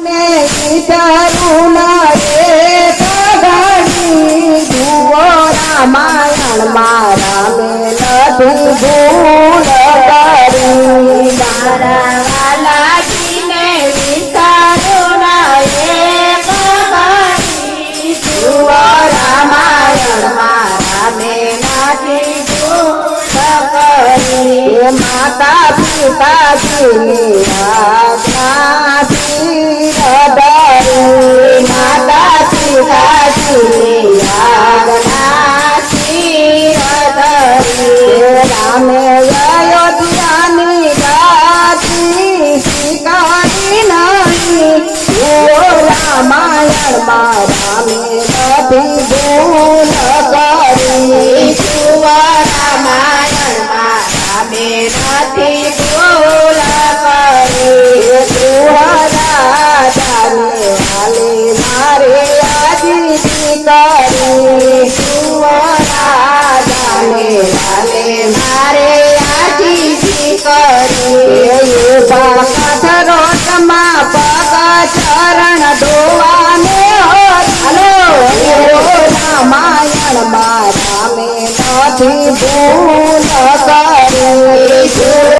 ને વિચારું એક ઘડી જુઓ રામાયણ મારા મેં નથી ભૂલ કરી મારા વાલાજીને વિચારું એક ઘડી જુઓ રામાયણ મારા મેં નથી ભૂલ કરી માતા પિતાજીની આજ્ઞાથી ડરી માતા પિતાજીની આજ્ઞાથી ડરી રામે અયોધ્યાની ગાદી સ્વીકારી નહીં રામાયણ મારા મેં નથી ભૂલ કરી જુઓ રામાયણ મારા મેં નથી ભૂલ કરી રાજાને હાલે મારે આજીજી કરી જુઓ રાજાને હાલે મારે આજીજી કરી પથરો તમા